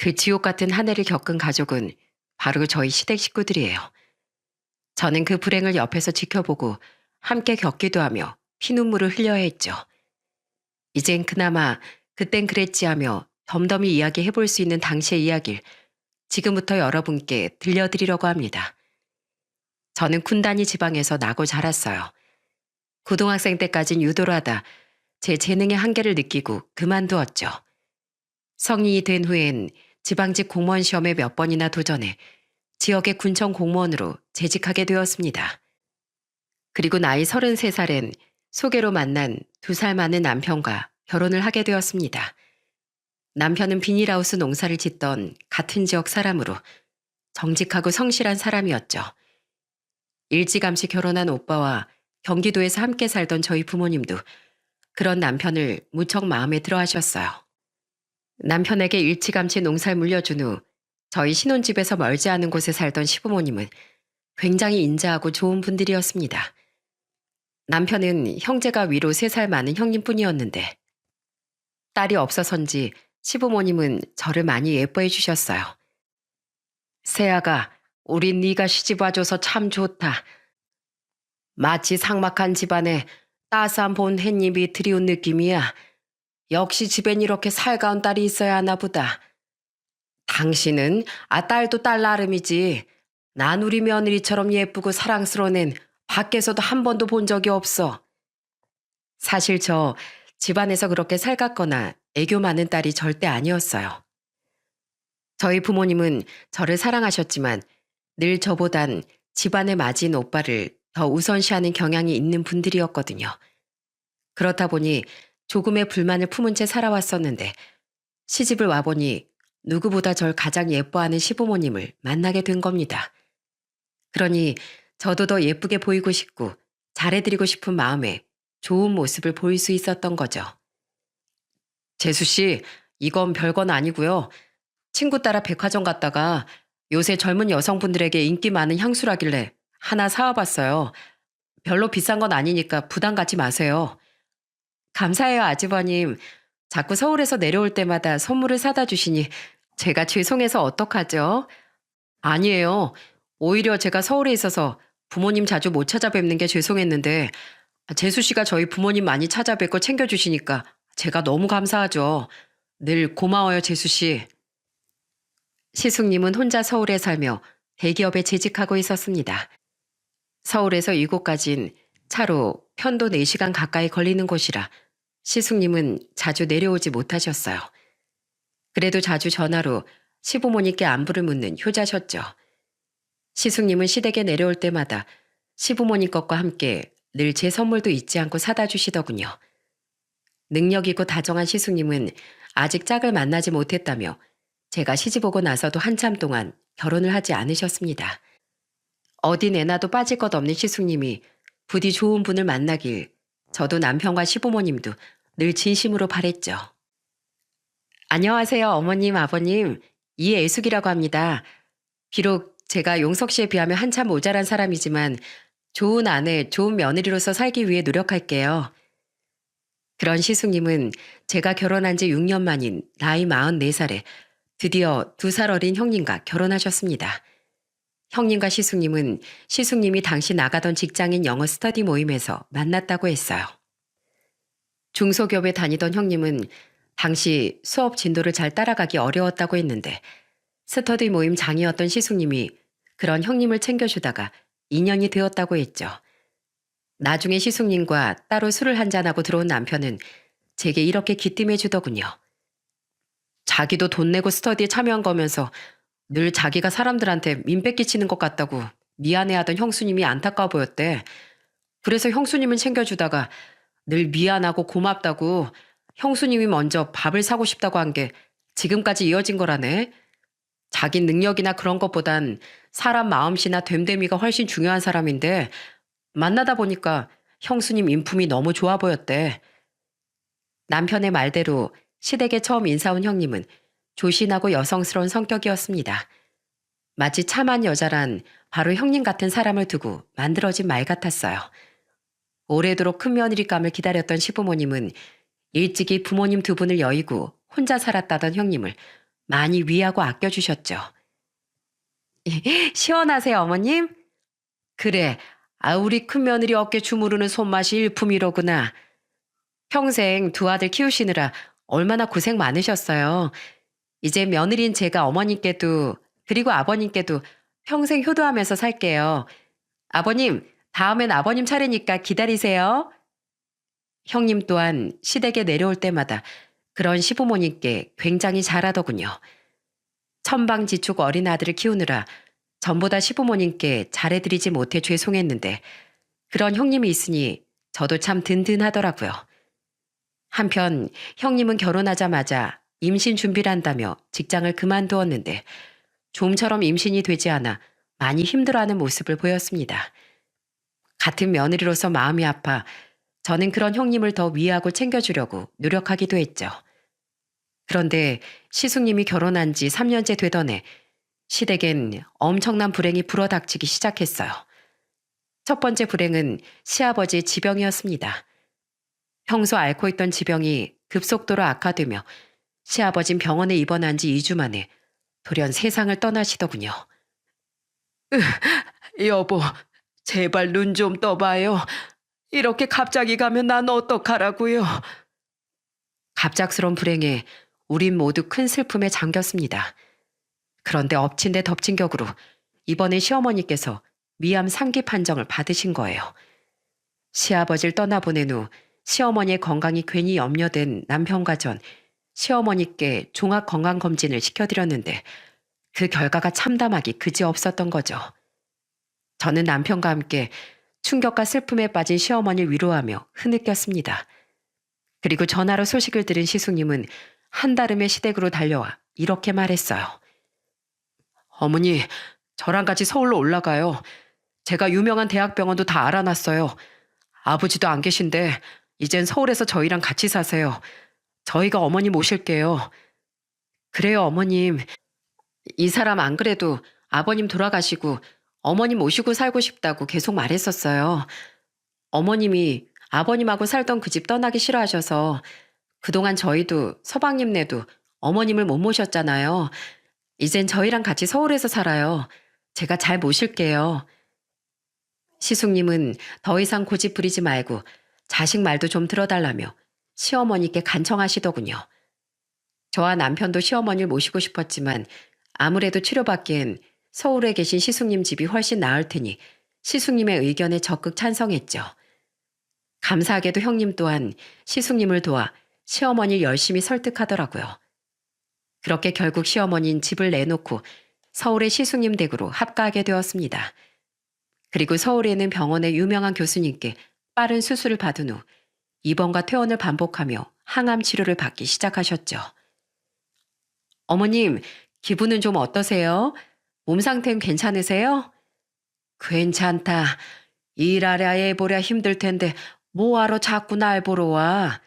그 지옥 같은 한 해를 겪은 가족은 바로 저희 시댁 식구들이에요. 저는 그 불행을 옆에서 지켜보고 함께 겪기도 하며 피눈물을 흘려야 했죠. 이젠 그나마 그땐 그랬지 하며 덤덤히 이야기해 볼 수 있는 당시의 이야기를 지금부터 여러분께 들려드리려고 합니다. 저는 쿤다니 지방에서 나고 자랐어요. 고등학생 때까진 유도를 하다 제 재능의 한계를 느끼고 그만두었죠. 성인이 된 후엔 지방직 공무원 시험에 몇 번이나 도전해 지역의 군청 공무원으로 재직하게 되었습니다. 그리고 나이 33살엔 소개로 만난 2살 많은 남편과 결혼을 하게 되었습니다. 남편은 비닐하우스 농사를 짓던 같은 지역 사람으로 정직하고 성실한 사람이었죠. 일찌감치 결혼한 오빠와 경기도에서 함께 살던 저희 부모님도 그런 남편을 무척 마음에 들어 하셨어요. 남편에게 일찌감치 농사를 물려준 후 저희 신혼집에서 멀지 않은 곳에 살던 시부모님은 굉장히 인자하고 좋은 분들이었습니다. 남편은 형제가 위로 3살 많은 형님뿐이었는데 딸이 없어서인지 시부모님은 저를 많이 예뻐해 주셨어요. 세아가 우린 네가 시집 와줘서 참 좋다. 마치 삭막한 집안에 따스한 본 햇님이 들이운 느낌이야. 역시 집엔 이렇게 살가운 딸이 있어야 하나 보다. 당신은 딸도 딸 나름이지. 난 우리 며느리처럼 예쁘고 사랑스러운 앤 밖에서도 한 번도 본 적이 없어. 사실 저 집안에서 그렇게 살갑거나 애교 많은 딸이 절대 아니었어요. 저희 부모님은 저를 사랑하셨지만 늘 저보단 집안에 맞은 오빠를 더 우선시하는 경향이 있는 분들이었거든요. 그렇다 보니 조금의 불만을 품은 채 살아왔었는데 시집을 와보니 누구보다 절 가장 예뻐하는 시부모님을 만나게 된 겁니다. 그러니 저도 더 예쁘게 보이고 싶고 잘해드리고 싶은 마음에 좋은 모습을 보일 수 있었던 거죠. 재수 씨, 이건 별건 아니고요. 친구 따라 백화점 갔다가 요새 젊은 여성분들에게 인기 많은 향수라길래 하나 사와봤어요. 별로 비싼 건 아니니까 부담 갖지 마세요. 감사해요, 아주버님. 자꾸 서울에서 내려올 때마다 선물을 사다 주시니 제가 죄송해서 어떡하죠? 아니에요. 오히려 제가 서울에 있어서 부모님 자주 못 찾아뵙는 게 죄송했는데 재수 씨가 저희 부모님 많이 찾아뵙고 챙겨주시니까 제가 너무 감사하죠. 늘 고마워요, 재수 씨. 시숙님은 혼자 서울에 살며 대기업에 재직하고 있었습니다. 서울에서 이곳까진 차로 편도 4시간 가까이 걸리는 곳이라 시숙님은 자주 내려오지 못하셨어요. 그래도 자주 전화로 시부모님께 안부를 묻는 효자셨죠. 시숙님은 시댁에 내려올 때마다 시부모님 것과 함께 늘 제 선물도 잊지 않고 사다 주시더군요. 능력 있고 다정한 시숙님은 아직 짝을 만나지 못했다며 제가 시집 오고 나서도 한참 동안 결혼을 하지 않으셨습니다. 어디 내놔도 빠질 것 없는 시숙님이 부디 좋은 분을 만나길 저도 남편과 시부모님도 늘 진심으로 바랬죠. 안녕하세요, 어머님, 아버님. 이애숙이라고 합니다. 비록 제가 용석 씨에 비하면 한참 모자란 사람이지만 좋은 아내, 좋은 며느리로서 살기 위해 노력할게요. 그런 시숙님은 제가 결혼한 지 6년 만인 나이 44살에 드디어 2살 어린 형님과 결혼하셨습니다. 형님과 시숙님은 시숙님이 당시 나가던 직장인 영어 스터디 모임에서 만났다고 했어요. 중소기업에 다니던 형님은 당시 수업 진도를 잘 따라가기 어려웠다고 했는데 스터디 모임 장이었던 시숙님이 그런 형님을 챙겨주다가 인연이 되었다고 했죠. 나중에 시숙님과 따로 술을 한잔하고 들어온 남편은 제게 이렇게 귀띔해 주더군요. 자기도 돈 내고 스터디에 참여한 거면서 늘 자기가 사람들한테 민폐 끼치는 것 같다고 미안해하던 형수님이 안타까워 보였대. 그래서 형수님은 챙겨주다가 늘 미안하고 고맙다고 형수님이 먼저 밥을 사고 싶다고 한 게 지금까지 이어진 거라네. 자기 능력이나 그런 것보단 사람 마음씨나 됨됨이가 훨씬 중요한 사람인데 만나다 보니까 형수님 인품이 너무 좋아 보였대. 남편의 말대로 시댁에 처음 인사 온 형님은 조신하고 여성스러운 성격이었습니다. 마치 참한 여자란 바로 형님 같은 사람을 두고 만들어진 말 같았어요. 오래도록 큰 며느리감을 기다렸던 시부모님은 일찍이 부모님 2분을 여의고 혼자 살았다던 형님을 많이 위하고 아껴주셨죠. 시원하세요, 어머님? 그래, 우리 큰며느리 어깨 주무르는 손맛이 일품이로구나. 평생 두 아들 키우시느라 얼마나 고생 많으셨어요. 이제 며느리인 제가 어머님께도 그리고 아버님께도 평생 효도하면서 살게요. 아버님, 다음엔 아버님 차례니까 기다리세요. 형님 또한 시댁에 내려올 때마다 그런 시부모님께 굉장히 잘하더군요. 천방지축 어린 아들을 키우느라 전보다 시부모님께 잘해드리지 못해 죄송했는데 그런 형님이 있으니 저도 참 든든하더라고요. 한편 형님은 결혼하자마자 임신 준비를 한다며 직장을 그만두었는데 좀처럼 임신이 되지 않아 많이 힘들어하는 모습을 보였습니다. 같은 며느리로서 마음이 아파 저는 그런 형님을 더 위하고 챙겨주려고 노력하기도 했죠. 그런데 시숙님이 결혼한 지 3년째 되던 해 시댁엔 엄청난 불행이 불어닥치기 시작했어요. 첫 번째 불행은 시아버지의 지병이었습니다. 평소 앓고 있던 지병이 급속도로 악화되며 시아버진 병원에 입원한 지 2주 만에 돌연 세상을 떠나시더군요. 여보, 제발 눈 좀 떠봐요. 이렇게 갑자기 가면 난 어떡하라고요. 갑작스런 불행에 우린 모두 큰 슬픔에 잠겼습니다. 그런데 엎친 데 덮친 격으로 이번에 시어머니께서 위암 3기 판정을 받으신 거예요. 시아버지를 떠나보낸 후 시어머니의 건강이 괜히 염려된 남편과 전 시어머니께 종합건강검진을 시켜드렸는데 그 결과가 참담하기 그지없었던 거죠. 저는 남편과 함께 충격과 슬픔에 빠진 시어머니를 위로하며 흐느꼈습니다. 그리고 전화로 소식을 들은 시숙님은 한달음에 시댁으로 달려와 이렇게 말했어요. 어머니, 저랑 같이 서울로 올라가요. 제가 유명한 대학병원도 다 알아놨어요. 아버지도 안 계신데 이젠 서울에서 저희랑 같이 사세요. 저희가 어머니 모실게요. 그래요, 어머님. 이 사람 안 그래도 아버님 돌아가시고 어머님 모시고 살고 싶다고 계속 말했었어요. 어머님이 아버님하고 살던 그 집 떠나기 싫어하셔서 그동안 저희도 서방님네도 어머님을 못 모셨잖아요. 이젠 저희랑 같이 서울에서 살아요. 제가 잘 모실게요. 시숙님은 더 이상 고집 부리지 말고 자식 말도 좀 들어달라며 시어머니께 간청하시더군요. 저와 남편도 시어머니를 모시고 싶었지만 아무래도 치료받기엔 서울에 계신 시숙님 집이 훨씬 나을 테니 시숙님의 의견에 적극 찬성했죠. 감사하게도 형님 또한 시숙님을 도와 시어머니를 열심히 설득하더라고요. 그렇게 결국 시어머니는 집을 내놓고 서울의 시숙님 댁으로 합가하게 되었습니다. 그리고 서울에 있는 병원의 유명한 교수님께 빠른 수술을 받은 후 입원과 퇴원을 반복하며 항암 치료를 받기 시작하셨죠. 어머님, 기분은 좀 어떠세요? 몸 상태는 괜찮으세요? 괜찮다. 일하랴 애보랴 힘들 텐데 뭐하러 자꾸 날 보러 와.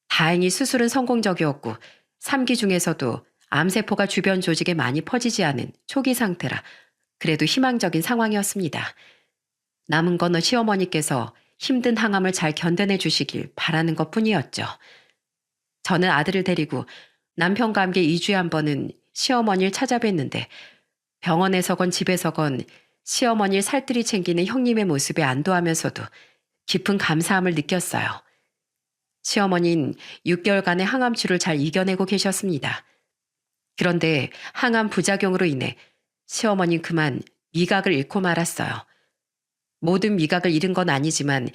다행히 수술은 성공적이었고 3기 중에서도 암세포가 주변 조직에 많이 퍼지지 않은 초기 상태라 그래도 희망적인 상황이었습니다. 남은 건 시어머니께서 힘든 항암을 잘 견뎌내 주시길 바라는 것뿐이었죠. 저는 아들을 데리고 남편과 함께 2주에 한 번은 시어머니를 찾아뵀는데 병원에서건 집에서건 시어머니를 살뜰히 챙기는 형님의 모습에 안도하면서도 깊은 감사함을 느꼈어요. 시어머니는 6개월간의 항암치료를 잘 이겨내고 계셨습니다. 그런데 항암 부작용으로 인해 시어머니는 그만 미각을 잃고 말았어요. 모든 미각을 잃은 건 아니지만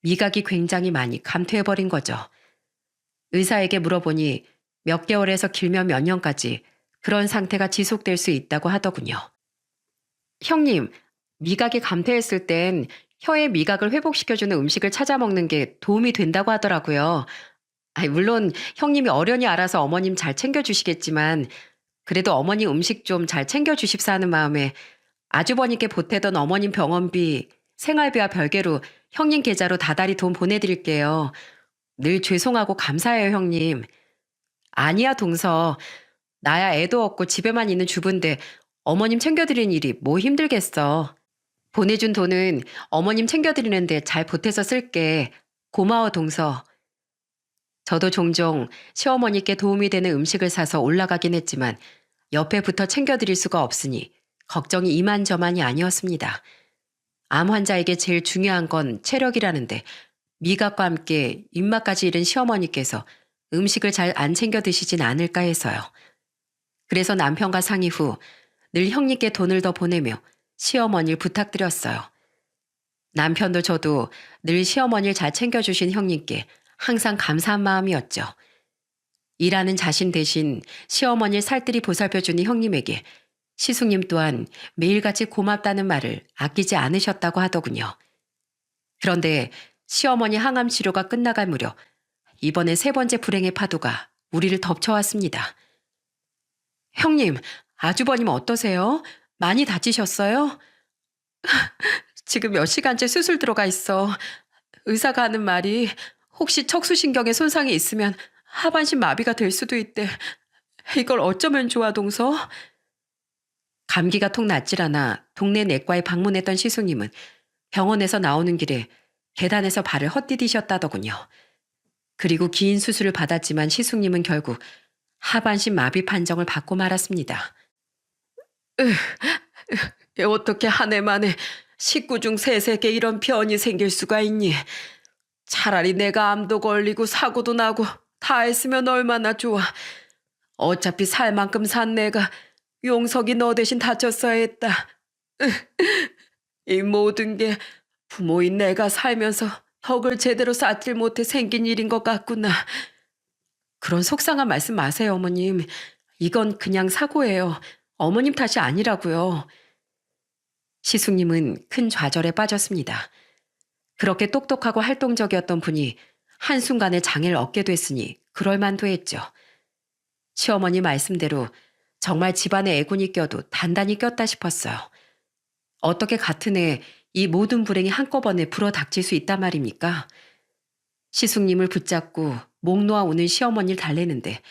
미각이 굉장히 많이 감퇴해버린 거죠. 의사에게 물어보니 몇 개월에서 길면 몇 년까지 그런 상태가 지속될 수 있다고 하더군요. 형님, 미각이 감퇴했을 땐 혀의 미각을 회복시켜주는 음식을 찾아 먹는 게 도움이 된다고 하더라고요. 물론 형님이 어련히 알아서 어머님 잘 챙겨주시겠지만 그래도 어머니 음식 좀 잘 챙겨주십사 하는 마음에 아주버님께 보태던 어머님 병원비, 생활비와 별개로 형님 계좌로 다달이 돈 보내드릴게요. 늘 죄송하고 감사해요, 형님. 아니야, 동서. 나야 애도 없고 집에만 있는 주부인데 어머님 챙겨드리는 일이 뭐 힘들겠어. 보내준 돈은 어머님 챙겨드리는데 잘 보태서 쓸게. 고마워, 동서. 저도 종종 시어머니께 도움이 되는 음식을 사서 올라가긴 했지만 옆에 붙어 챙겨드릴 수가 없으니 걱정이 이만저만이 아니었습니다. 암 환자에게 제일 중요한 건 체력이라는데 미각과 함께 입맛까지 잃은 시어머니께서 음식을 잘 안 챙겨 드시진 않을까 해서요. 그래서 남편과 상의 후 늘 형님께 돈을 더 보내며 시어머니를 부탁드렸어요. 남편도 저도 늘 시어머니를 잘 챙겨주신 형님께 항상 감사한 마음이었죠. 일하는 자신 대신 시어머니를 살뜰히 보살펴주는 형님에게 시숙님 또한 매일같이 고맙다는 말을 아끼지 않으셨다고 하더군요. 그런데 시어머니 항암 치료가 끝나갈 무렵 이번에 세 번째 불행의 파도가 우리를 덮쳐왔습니다. 형님, 아주버님 어떠세요? 많이 다치셨어요? 지금 몇 시간째 수술 들어가 있어. 의사가 하는 말이 혹시 척수신경에 손상이 있으면 하반신 마비가 될 수도 있대. 이걸 어쩌면 좋아, 동서? 감기가 통 낫질 않아 동네 내과에 방문했던 시숙님은 병원에서 나오는 길에 계단에서 발을 헛디디셨다더군요. 그리고 긴 수술을 받았지만 시숙님은 결국 하반신 마비 판정을 받고 말았습니다. 어떻게 한 해 만에 식구 중 셋에게 이런 병이 생길 수가 있니? 차라리 내가 암도 걸리고 사고도 나고 다 했으면 얼마나 좋아. 어차피 살 만큼 산 내가 용석이 너 대신 다쳤어야 했다. 이 모든 게 부모인 내가 살면서 덕을 제대로 쌓질 못해 생긴 일인 것 같구나. 그런 속상한 말씀 마세요, 어머님. 이건 그냥 사고예요. 어머님 탓이 아니라고요. 시숙님은 큰 좌절에 빠졌습니다. 그렇게 똑똑하고 활동적이었던 분이 한순간에 장애를 얻게 됐으니 그럴 만도 했죠. 시어머니 말씀대로 정말 집안에 애군이 껴도 단단히 꼈다 싶었어요. 어떻게 같은 해 이 모든 불행이 한꺼번에 불어닥칠 수 있단 말입니까? 시숙님을 붙잡고 목 놓아 오는 시어머니를 달래는데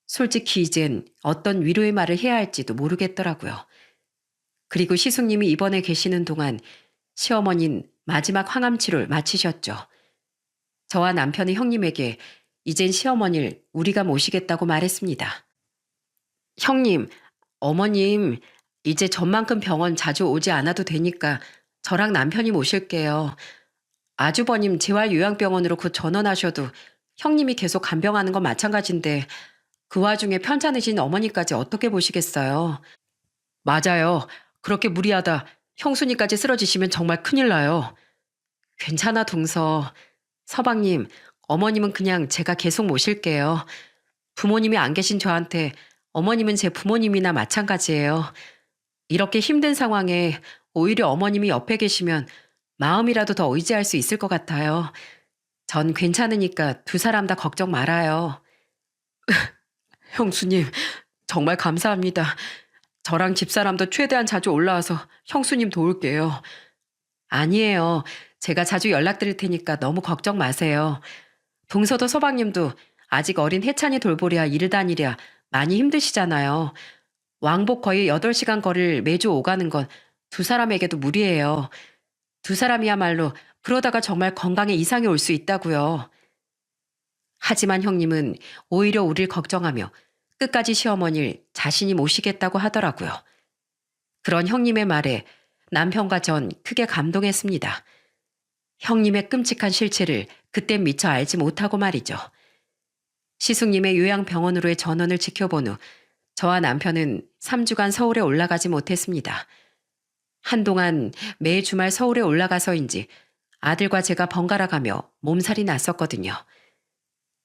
솔직히 이젠 어떤 위로의 말을 해야 할지도 모르겠더라고요. 그리고 시숙님이 입원해 계시는 동안 시어머니는 마지막 항암치료를 마치셨죠. 저와 남편의 형님에게 이젠 시어머니를 우리가 모시겠다고 말했습니다. 형님, 어머님, 이제 전만큼 병원 자주 오지 않아도 되니까 저랑 남편이 모실게요. 아주버님 재활요양병원으로 곧 전원하셔도 형님이 계속 간병하는 건 마찬가지인데 그 와중에 편찮으신 어머니까지 어떻게 보시겠어요? 맞아요. 그렇게 무리하다 형수님까지 쓰러지시면 정말 큰일 나요. 괜찮아, 동서. 서방님, 어머님은 그냥 제가 계속 모실게요. 부모님이 안 계신 저한테 어머님은 제 부모님이나 마찬가지예요. 이렇게 힘든 상황에 오히려 어머님이 옆에 계시면 마음이라도 더 의지할 수 있을 것 같아요. 전 괜찮으니까 두 사람 다 걱정 말아요. 형수님, 정말 감사합니다. 저랑 집사람도 최대한 자주 올라와서 형수님 도울게요. 아니에요. 제가 자주 연락드릴 테니까 너무 걱정 마세요. 동서도 서방님도 아직 어린 혜찬이 돌보랴 일 다니랴 많이 힘드시잖아요. 왕복 거의 8시간 거리를 매주 오가는 건 두 사람에게도 무리예요. 두 사람이야말로 그러다가 정말 건강에 이상이 올 수 있다고요. 하지만 형님은 오히려 우릴 걱정하며 끝까지 시어머니를 자신이 모시겠다고 하더라고요. 그런 형님의 말에 남편과 전 크게 감동했습니다. 형님의 끔찍한 실체를 그땐 미처 알지 못하고 말이죠. 시숙님의 요양병원으로의 전원을 지켜본 후 저와 남편은 3주간 서울에 올라가지 못했습니다. 한동안 매 주말 서울에 올라가서인지 아들과 제가 번갈아 가며 몸살이 났었거든요.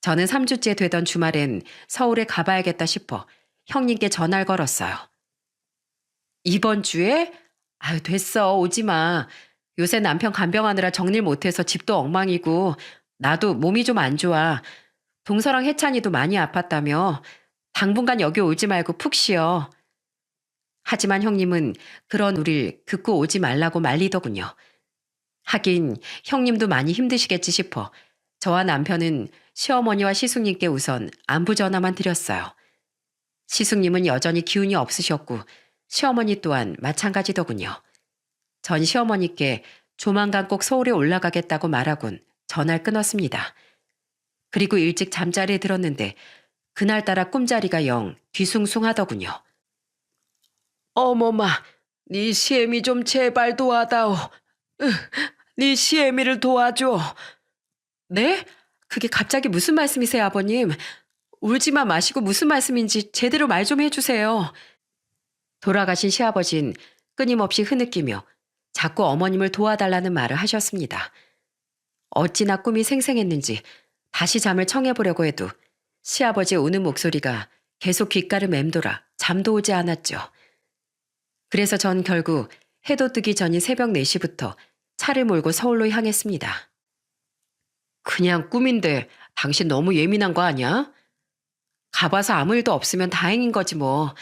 저는 3주째 되던 주말엔 서울에 가봐야겠다 싶어 형님께 전화를 걸었어요. 이번 주에? 아유, 됐어. 오지 마. 요새 남편 간병하느라 정리를 못해서 집도 엉망이고 나도 몸이 좀 안 좋아. 동서랑 혜찬이도 많이 아팠다며. 당분간 여기 오지 말고 푹 쉬어. 하지만 형님은 그런 우릴 듣고 오지 말라고 말리더군요. 하긴 형님도 많이 힘드시겠지 싶어 저와 남편은 시어머니와 시숙님께 우선 안부 전화만 드렸어요. 시숙님은 여전히 기운이 없으셨고 시어머니 또한 마찬가지더군요. 전 시어머니께 조만간 꼭 서울에 올라가겠다고 말하곤 전화를 끊었습니다. 그리고 일찍 잠자리에 들었는데 그날따라 꿈자리가 영 뒤숭숭하더군요. 어머마, 네 시애미 좀 제발 도와다오. 네 시애미를 도와줘. 네? 그게 갑자기 무슨 말씀이세요, 아버님? 울지만 마시고 무슨 말씀인지 제대로 말 좀 해주세요. 돌아가신 시아버진 끊임없이 흐느끼며 자꾸 어머님을 도와달라는 말을 하셨습니다. 어찌나 꿈이 생생했는지 다시 잠을 청해보려고 해도 시아버지의 우는 목소리가 계속 귓가를 맴돌아 잠도 오지 않았죠. 그래서 전 결국 해도 뜨기 전인 새벽 4시부터 차를 몰고 서울로 향했습니다. 그냥 꿈인데 당신 너무 예민한 거 아니야? 가봐서 아무 일도 없으면 다행인 거지 뭐.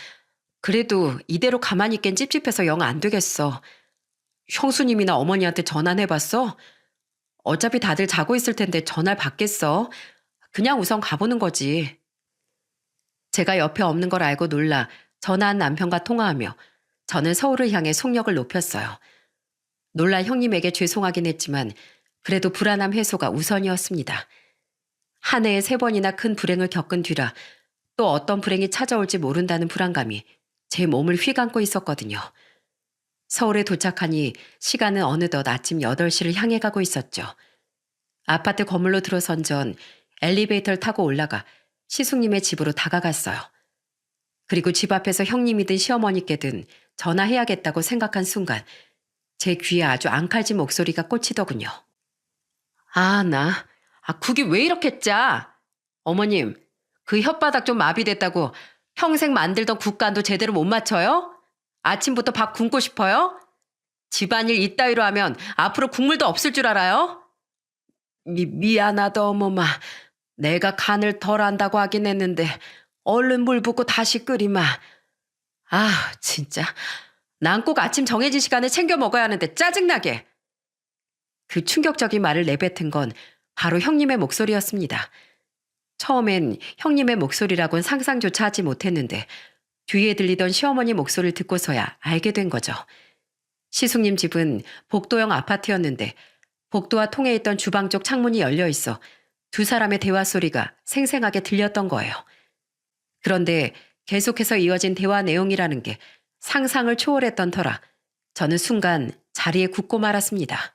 그래도 이대로 가만히 있긴 찝찝해서 영 안 되겠어. 형수님이나 어머니한테 전화해봤어? 어차피 다들 자고 있을 텐데 전화를 받겠어. 그냥 우선 가보는 거지. 제가 옆에 없는 걸 알고 놀라 전화한 남편과 통화하며 저는 서울을 향해 속력을 높였어요. 놀란 형님에게 죄송하긴 했지만 그래도 불안함 해소가 우선이었습니다. 한 해에 3번이나 큰 불행을 겪은 뒤라 또 어떤 불행이 찾아올지 모른다는 불안감이 제 몸을 휘감고 있었거든요. 서울에 도착하니 시간은 어느덧 아침 8시를 향해 가고 있었죠. 아파트 건물로 들어선 전 엘리베이터를 타고 올라가 시숙님의 집으로 다가갔어요. 그리고 집 앞에서 형님이든 시어머니께든 전화해야겠다고 생각한 순간 제 귀에 아주 앙칼진 목소리가 꽂히더군요. 국이 왜 이렇게 짜? 어머님, 그 혓바닥 좀 마비됐다고 평생 만들던 국간도 제대로 못 맞춰요? 아침부터 밥 굶고 싶어요? 집안일 이따위로 하면 앞으로 국물도 없을 줄 알아요? 미안하다 어머마. 내가 간을 덜 한다고 하긴 했는데 얼른 물 붓고 다시 끓이마. 진짜. 난 꼭 아침 정해진 시간에 챙겨 먹어야 하는데 짜증나게. 그 충격적인 말을 내뱉은 건 바로 형님의 목소리였습니다. 처음엔 형님의 목소리라곤 상상조차 하지 못했는데 뒤에 들리던 시어머니 목소리를 듣고서야 알게 된 거죠. 시숙님 집은 복도형 아파트였는데 복도와 통해 있던 주방 쪽 창문이 열려 있어 두 사람의 대화 소리가 생생하게 들렸던 거예요. 그런데 계속해서 이어진 대화 내용이라는 게 상상을 초월했던 터라 저는 순간 자리에 굳고 말았습니다.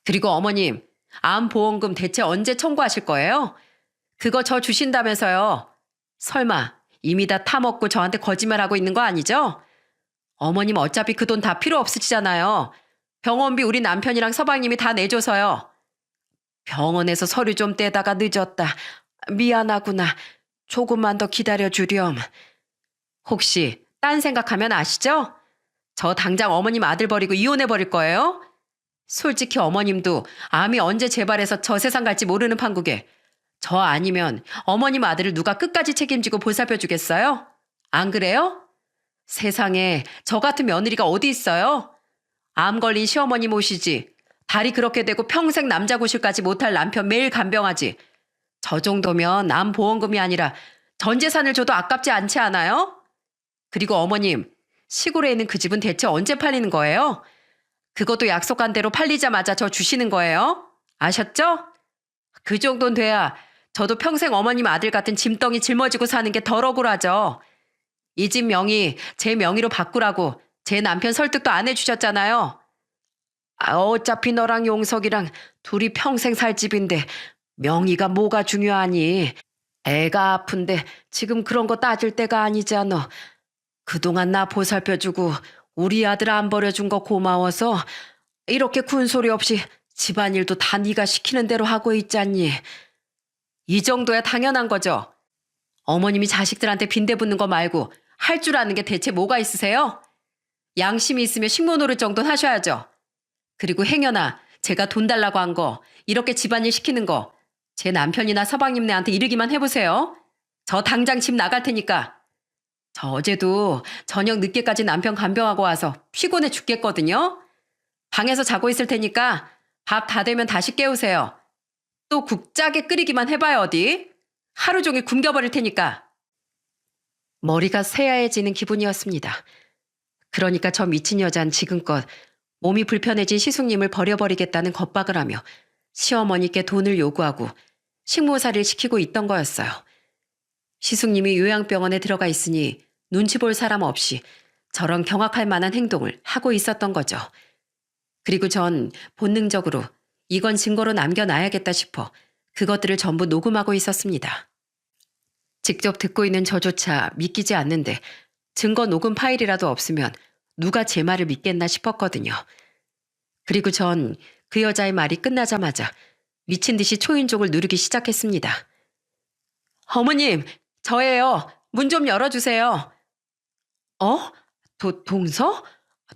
그리고 어머님, 암보험금 대체 언제 청구하실 거예요? 그거 저 주신다면서요. 설마 이미 다 타먹고 저한테 거짓말하고 있는 거 아니죠? 어머님 어차피 그 돈 다 필요 없으시잖아요. 병원비 우리 남편이랑 서방님이 다 내줘서요. 병원에서 서류 좀 떼다가 늦었다. 미안하구나. 조금만 더 기다려주렴. 혹시 딴 생각하면 아시죠? 저 당장 어머님 아들 버리고 이혼해버릴 거예요? 솔직히 어머님도 암이 언제 재발해서 저 세상 갈지 모르는 판국에 저 아니면 어머님 아들을 누가 끝까지 책임지고 보살펴 주겠어요? 안 그래요? 세상에 저 같은 며느리가 어디 있어요? 암 걸린 시어머니 모시지. 다리 그렇게 되고 평생 남자 고실까지 못할 남편 매일 간병하지. 저 정도면 암 보험금이 아니라 전 재산을 줘도 아깝지 않지 않아요? 그리고 어머님, 시골에 있는 그 집은 대체 언제 팔리는 거예요? 그것도 약속한 대로 팔리자마자 저 주시는 거예요? 아셨죠? 그 정도는 돼야 저도 평생 어머님 아들 같은 짐덩이 짊어지고 사는 게 덜 억울하죠. 이 집 명의 제 명의로 바꾸라고 제 남편 설득도 안 해주셨잖아요. 어차피 너랑 용석이랑 둘이 평생 살 집인데 명의가 뭐가 중요하니. 애가 아픈데 지금 그런 거 따질 때가 아니잖아. 그동안 나 보살펴주고 우리 아들 안 버려준 거 고마워서 이렇게 군소리 없이 집안일도 다 네가 시키는 대로 하고 있잖니. 이 정도야 당연한 거죠. 어머님이 자식들한테 빈대붙는 거 말고 할 줄 아는 게 대체 뭐가 있으세요? 양심이 있으면 식모 노릇 정도는 하셔야죠. 그리고 행여나 제가 돈 달라고 한 거, 이렇게 집안일 시키는 거 제 남편이나 서방님네한테 이르기만 해보세요. 저 당장 집 나갈 테니까. 저 어제도 저녁 늦게까지 남편 간병하고 와서 피곤해 죽겠거든요. 방에서 자고 있을 테니까 밥 다 되면 다시 깨우세요. 또 국 짜게 끓이기만 해봐요 어디. 하루 종일 굶겨버릴 테니까. 머리가 새하얘지는 기분이었습니다. 그러니까 저 미친 여잔 지금껏 몸이 불편해진 시숙님을 버려버리겠다는 겁박을 하며 시어머니께 돈을 요구하고 식모살이를 시키고 있던 거였어요. 시숙님이 요양병원에 들어가 있으니 눈치 볼 사람 없이 저런 경악할 만한 행동을 하고 있었던 거죠. 그리고 전 본능적으로 이건 증거로 남겨놔야겠다 싶어 그것들을 전부 녹음하고 있었습니다. 직접 듣고 있는 저조차 믿기지 않는데 증거 녹음 파일이라도 없으면 누가 제 말을 믿겠나 싶었거든요. 그리고 전 그 여자의 말이 끝나자마자 미친 듯이 초인종을 누르기 시작했습니다. 어머님, 저예요. 문 좀 열어주세요. 어? 동서?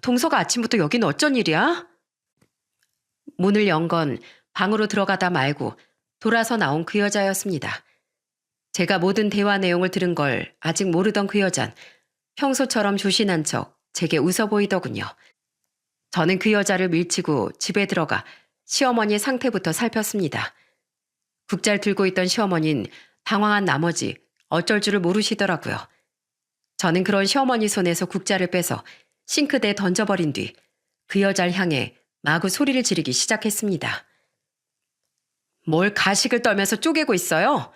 동서가 아침부터 여긴 어쩐 일이야? 문을 연 건 방으로 들어가다 말고 돌아서 나온 그 여자였습니다. 제가 모든 대화 내용을 들은 걸 아직 모르던 그 여잔 평소처럼 조신한 척 제게 웃어 보이더군요. 저는 그 여자를 밀치고 집에 들어가 시어머니의 상태부터 살폈습니다. 국자를 들고 있던 시어머니는 당황한 나머지 어쩔 줄을 모르시더라고요. 저는 그런 시어머니 손에서 국자를 빼서 싱크대에 던져버린 뒤 그 여자를 향해 마구 소리를 지르기 시작했습니다. 뭘 가식을 떨면서 쪼개고 있어요?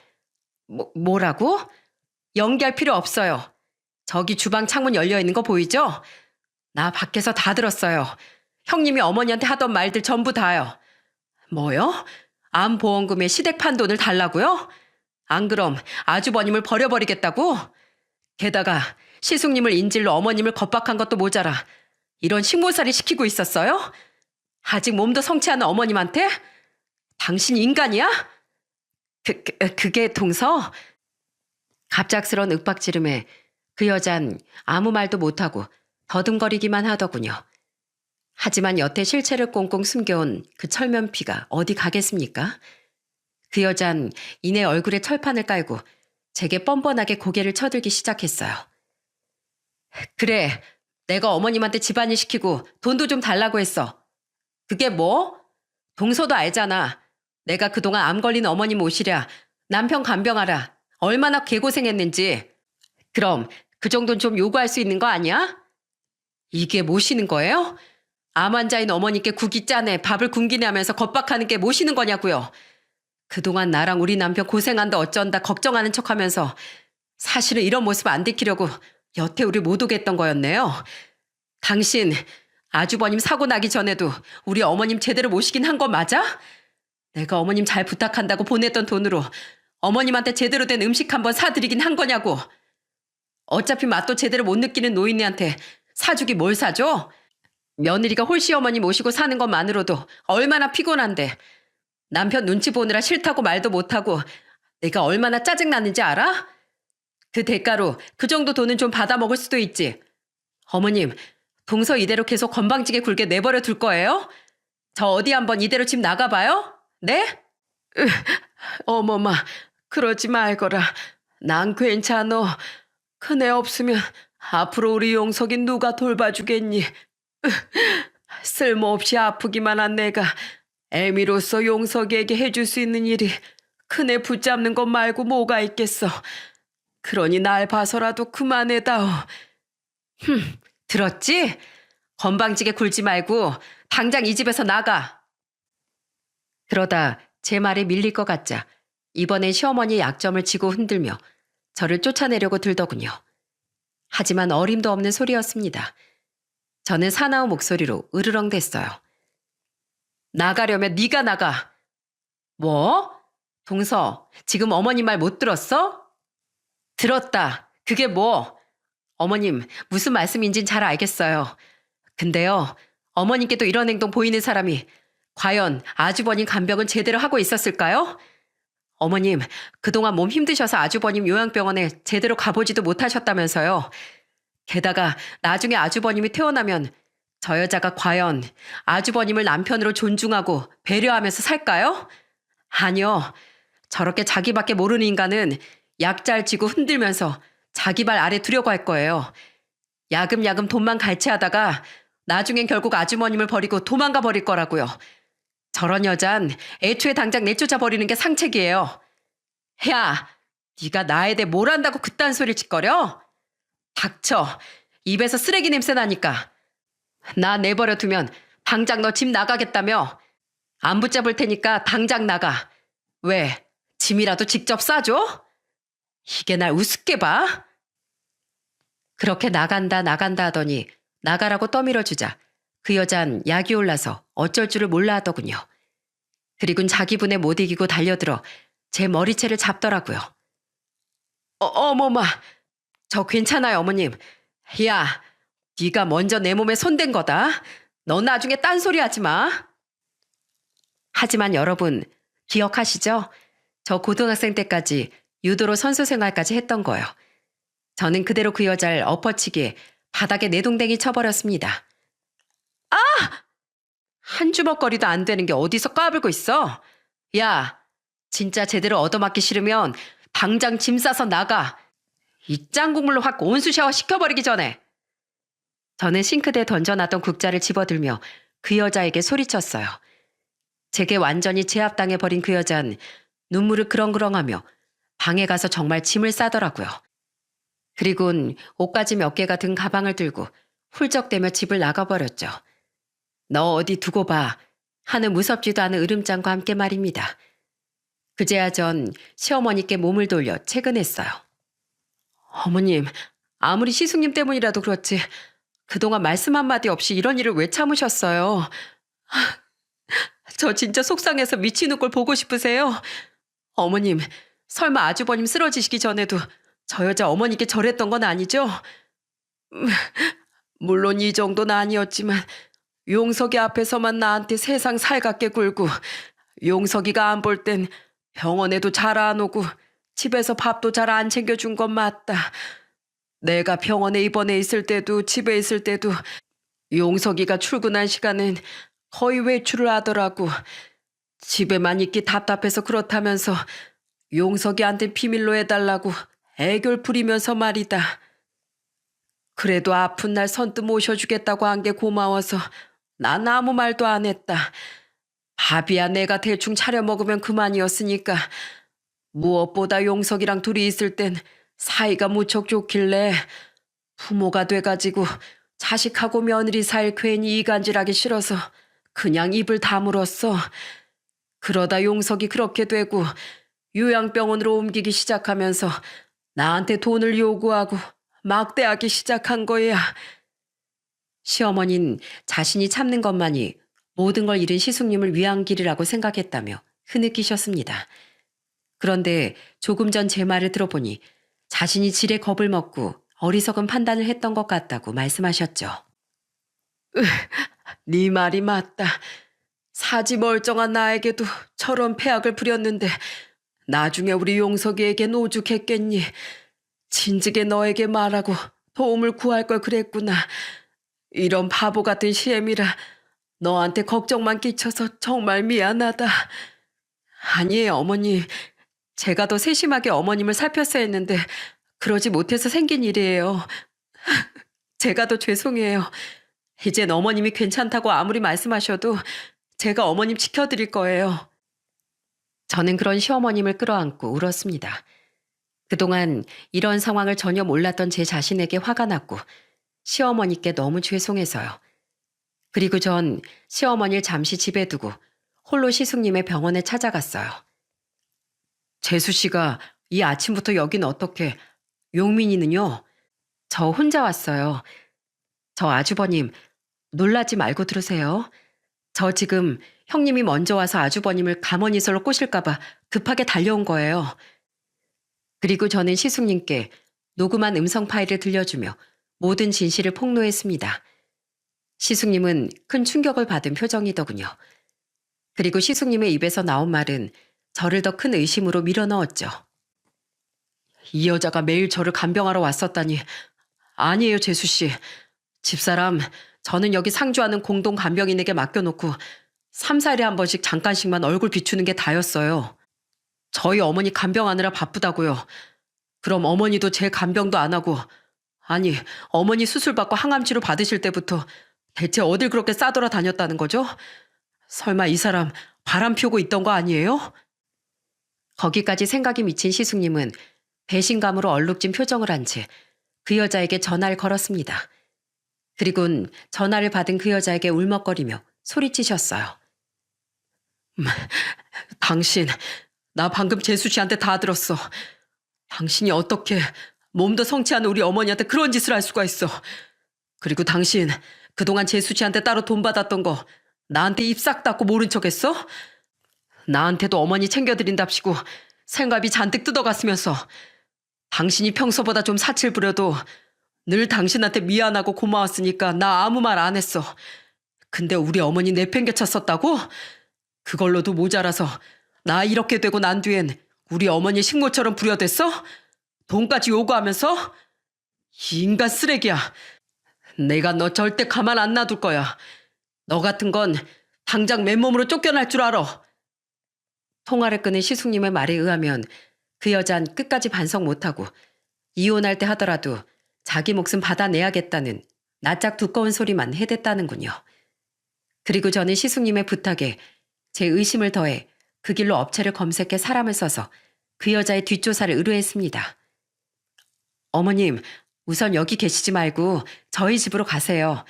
뭐라고? 연기할 필요 없어요. 저기 주방 창문 열려 있는 거 보이죠? 나 밖에서 다 들었어요. 형님이 어머니한테 하던 말들 전부 다요. 뭐요? 암보험금에 시댁 판 돈을 달라고요? 안 그럼 아주버님을 버려버리겠다고? 게다가 시숙님을 인질로 어머님을 겁박한 것도 모자라 이런 식모살이 시키고 있었어요? 아직 몸도 성치 않은 어머님한테? 당신 인간이야? 그게 동서? 갑작스런 윽박지름에 그 여잔 아무 말도 못하고 더듬거리기만 하더군요. 하지만 여태 실체를 꽁꽁 숨겨온 그 철면피가 어디 가겠습니까? 그 여잔 이내 얼굴에 철판을 깔고 제게 뻔뻔하게 고개를 쳐들기 시작했어요. 그래, 내가 어머님한테 집안일 시키고 돈도 좀 달라고 했어. 그게 뭐? 동서도 알잖아. 내가 그동안 암 걸린 어머님 모시랴, 남편 간병하라 얼마나 개고생했는지. 그럼 그 정도는 좀 요구할 수 있는 거 아니야? 이게 모시는 거예요? 암 환자인 어머니께 국이 짜네 밥을 굶기네 하면서 겁박하는 게 모시는 거냐고요. 그동안 나랑 우리 남편 고생한다 어쩐다 걱정하는 척하면서 사실은 이런 모습 안 들키려고 여태 우리 못 오게 했던 거였네요. 당신 아주버님 사고 나기 전에도 우리 어머님 제대로 모시긴 한 거 맞아? 내가 어머님 잘 부탁한다고 보냈던 돈으로 어머님한테 제대로 된 음식 한번 사드리긴 한 거냐고. 어차피 맛도 제대로 못 느끼는 노인네한테 사주기 뭘 사줘? 며느리가 홀씨 어머니 모시고 사는 것만으로도 얼마나 피곤한데 남편 눈치 보느라 싫다고 말도 못하고 내가 얼마나 짜증나는지 알아? 그 대가로 그 정도 돈은 좀 받아먹을 수도 있지. 어머님, 동서 이대로 계속 건방지게 굴게 내버려 둘 거예요? 저 어디 한번 이대로 집 나가봐요? 네? 어머마, 그러지 말거라. 난 괜찮어. 큰애 없으면 앞으로 우리 용석이 누가 돌봐주겠니? 쓸모없이 아프기만 한 내가 애미로서 용석이에게 해줄 수 있는 일이 큰애 붙잡는 것 말고 뭐가 있겠어. 그러니 날 봐서라도 그만해다오. 들었지? 건방지게 굴지 말고 당장 이 집에서 나가. 그러다 제 말에 밀릴 것 같자 이번엔 시어머니의 약점을 쥐고 흔들며 저를 쫓아내려고 들더군요. 하지만 어림도 없는 소리였습니다. 저는 사나운 목소리로 으르렁댔어요. 나가려면 네가 나가. 뭐? 동서, 지금 어머님 말 못 들었어? 들었다. 그게 뭐? 어머님, 무슨 말씀인진 잘 알겠어요. 근데요, 어머님께도 이런 행동 보이는 사람이 과연 아주버님 간병은 제대로 하고 있었을까요? 어머님, 그동안 몸 힘드셔서 아주버님 요양병원에 제대로 가보지도 못하셨다면서요. 게다가 나중에 아주버님이 태어나면 저 여자가 과연 아주버님을 남편으로 존중하고 배려하면서 살까요? 아니요. 저렇게 자기밖에 모르는 인간은 약잘 쥐고 흔들면서 자기 발 아래 두려고 할 거예요. 야금야금 돈만 갈취하다가 나중엔 결국 아주머님을 버리고 도망가 버릴 거라고요. 저런 여잔 애초에 당장 내쫓아 버리는 게 상책이에요. 야, 네가 나에 대해 뭘 안다고 그딴 소리를 짓거려? 닥쳐. 입에서 쓰레기 냄새 나니까. 나 내버려 두면 당장 너 집 나가겠다며. 안 붙잡을 테니까 당장 나가. 왜? 짐이라도 직접 싸줘? 이게 날 우습게 봐? 그렇게 나간다 하더니 나가라고 떠밀어주자 그 여잔 약이 올라서 어쩔 줄을 몰라 하더군요. 그리곤 자기 분에 못 이기고 달려들어 제 머리채를 잡더라고요. 어머마, 저 괜찮아요, 어머님. 야, 네가 먼저 내 몸에 손댄 거다. 너 나중에 딴소리 하지 마. 하지만 여러분, 기억하시죠? 저 고등학생 때까지 유도로 선수 생활까지 했던 거요. 저는 그대로 그 여자를 엎어치기에 바닥에 내동댕이 쳐버렸습니다. 아! 한 주먹거리도 안 되는 게 어디서 까불고 있어? 야, 진짜 제대로 얻어맞기 싫으면 당장 짐 싸서 나가. 이 짱국물로 확 온수 샤워 시켜버리기 전에. 저는 싱크대에 던져놨던 국자를 집어들며 그 여자에게 소리쳤어요. 제게 완전히 제압당해버린 그 여잔 눈물을 그렁그렁하며 방에 가서 정말 짐을 싸더라고요. 그리곤 옷가지 몇 개가 든 가방을 들고 훌쩍대며 집을 나가버렸죠. 너 어디 두고 봐 하는 무섭지도 않은 으름장과 함께 말입니다. 그제야 전 시어머니께 몸을 돌려 퇴근했어요. 어머님, 아무리 시숙님 때문이라도 그렇지 그동안 말씀 한마디 없이 이런 일을 왜 참으셨어요? 저 진짜 속상해서 미치는 꼴 보고 싶으세요? 어머님, 설마 아주버님 쓰러지시기 전에도 저 여자 어머니께 절했던 건 아니죠? 물론 이 정도는 아니었지만 용석이 앞에서만 나한테 세상 살갑게 굴고 용석이가 안 볼 땐 병원에도 잘 안 오고 집에서 밥도 잘 안 챙겨준 건 맞다. 내가 병원에 입원해 있을 때도 집에 있을 때도 용석이가 출근한 시간엔 거의 외출을 하더라고. 집에만 있기 답답해서 그렇다면서 용석이한테 비밀로 해달라고 애교를 부리면서 말이다. 그래도 아픈 날 선뜻 모셔주겠다고 한 게 고마워서 난 아무 말도 안 했다. 밥이야 내가 대충 차려 먹으면 그만이었으니까. 무엇보다 용석이랑 둘이 있을 땐 사이가 무척 좋길래 부모가 돼가지고 자식하고 며느리 사이를 괜히 이간질하기 싫어서 그냥 입을 다물었어. 그러다 용석이 그렇게 되고 요양병원으로 옮기기 시작하면서 나한테 돈을 요구하고 막대하기 시작한 거야. 시어머니는 자신이 참는 것만이 모든 걸 잃은 시숙님을 위한 길이라고 생각했다며 흐느끼셨습니다. 그런데 조금 전 제 말을 들어보니 자신이 지레 겁을 먹고 어리석은 판단을 했던 것 같다고 말씀하셨죠. 네 말이 맞다. 사지 멀쩡한 나에게도 저런 폐악을 부렸는데 나중에 우리 용석이에겐 오죽했겠니. 진즉에 너에게 말하고 도움을 구할 걸 그랬구나. 이런 바보 같은 시엠이라 너한테 걱정만 끼쳐서 정말 미안하다. 아니에요, 어머니. 제가 더 세심하게 어머님을 살폈어야 했는데 그러지 못해서 생긴 일이에요. 제가 더 죄송해요. 이젠 어머님이 괜찮다고 아무리 말씀하셔도 제가 어머님 지켜드릴 거예요. 저는 그런 시어머님을 끌어안고 울었습니다. 그동안 이런 상황을 전혀 몰랐던 제 자신에게 화가 났고 시어머니께 너무 죄송해서요. 그리고 전 시어머니를 잠시 집에 두고 홀로 시숙님의 병원에 찾아갔어요. 재수 씨가 이 아침부터 여긴 어떻게? 용민이는요? 저 혼자 왔어요. 저 아주버님 놀라지 말고 들으세요. 저 지금 형님이 먼저 와서 아주버님을 감언이설로 꼬실까 봐 급하게 달려온 거예요. 그리고 저는 시숙님께 녹음한 음성 파일을 들려주며 모든 진실을 폭로했습니다. 시숙님은 큰 충격을 받은 표정이더군요. 그리고 시숙님의 입에서 나온 말은 저를 더 큰 의심으로 밀어넣었죠. 이 여자가 매일 저를 간병하러 왔었다니. 아니에요, 재수 씨. 집사람, 저는 여기 상주하는 공동 간병인에게 맡겨놓고 3, 4일에 한 번씩 잠깐씩만 얼굴 비추는 게 다였어요. 저희 어머니 간병하느라 바쁘다고요. 그럼 어머니도 제 간병도 안 하고, 아니, 어머니 수술 받고 항암 치료 받으실 때부터 대체 어딜 그렇게 싸돌아 다녔다는 거죠? 설마 이 사람 바람 피우고 있던 거 아니에요? 거기까지 생각이 미친 시숙님은 배신감으로 얼룩진 표정을 한 채 그 여자에게 전화를 걸었습니다. 그리곤 전화를 받은 그 여자에게 울먹거리며 소리치셨어요. 당신 나 방금 재수 씨한테 다 들었어. 당신이 어떻게 몸도 성치 않은 우리 어머니한테 그런 짓을 할 수가 있어. 그리고 당신 그동안 재수 씨한테 따로 돈 받았던 거 나한테 입 싹 닫고 모른 척했어? 나한테도 어머니 챙겨드린답시고 생활비 잔뜩 뜯어갔으면서 당신이 평소보다 좀 사칠 부려도 늘 당신한테 미안하고 고마웠으니까 나 아무 말 안 했어. 근데 우리 어머니 내팽개쳤었다고? 그걸로도 모자라서 나 이렇게 되고 난 뒤엔 우리 어머니 식모처럼 부려댔어? 돈까지 요구하면서? 이 인간 쓰레기야. 내가 너 절대 가만 안 놔둘 거야. 너 같은 건 당장 맨몸으로 쫓겨날 줄 알아. 통화를 끊은 시숙님의 말에 의하면 그 여잔 끝까지 반성 못하고 이혼할 때 하더라도 자기 목숨 받아내야겠다는 낯짝 두꺼운 소리만 해댔다는군요. 그리고 저는 시숙님의 부탁에 제 의심을 더해 그 길로 업체를 검색해 사람을 써서 그 여자의 뒷조사를 의뢰했습니다. 어머님, 우선 여기 계시지 말고 저희 집으로 가세요.